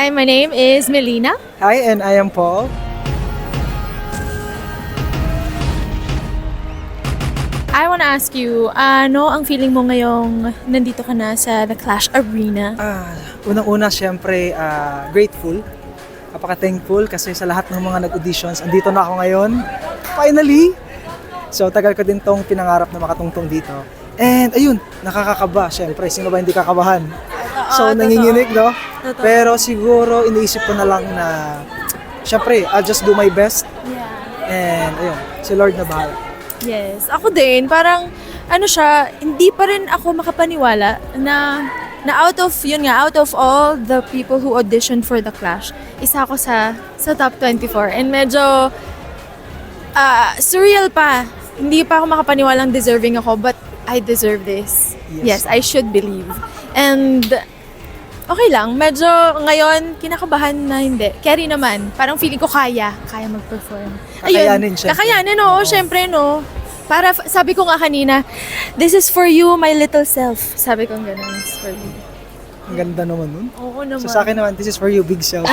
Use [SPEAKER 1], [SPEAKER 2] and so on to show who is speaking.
[SPEAKER 1] Hi, my name is Melina.
[SPEAKER 2] Hi, and I am Paul.
[SPEAKER 1] I wanna ask you, ano ang feeling mo ngayong nandito ka na sa The Clash Arena?
[SPEAKER 2] Unang-una, syempre, grateful. Napaka-thankful kasi sa lahat ng mga nag-auditions, andito na ako ngayon. Finally! So, tagal ko din tong pinangarap na makatungtong dito. And ayun, nakakakaba, syempre. Sino ba hindi kakabahan? So, nanginginig, no?
[SPEAKER 1] Totoo.
[SPEAKER 2] Pero siguro, iniisip ko na lang na, syempre, I'll just do my best.
[SPEAKER 1] Yeah.
[SPEAKER 2] And ayun, si Lord na bahala.
[SPEAKER 1] Yes. Ako din, parang, ano siya, hindi pa rin ako makapaniwala na out of all the people who auditioned for The Clash, isa ako sa top 24. And medyo surreal pa. Hindi pa ako makapaniwalang deserving ako, but I deserve this. Yes, I should believe. And okay lang, medyo ngayon kinakabahan na hindi. Carry naman. Parang feeling ko kaya mag-perform.
[SPEAKER 2] Kakayanin, syempre.
[SPEAKER 1] Kakayanin, oo, syempre, no. Para sabi ko nga kanina, this is for you, my little self. Sabi ko ganun, it's for you.
[SPEAKER 2] Ang ganda naman nun.
[SPEAKER 1] Oo naman.
[SPEAKER 2] So sa akin naman, this is for you, big self.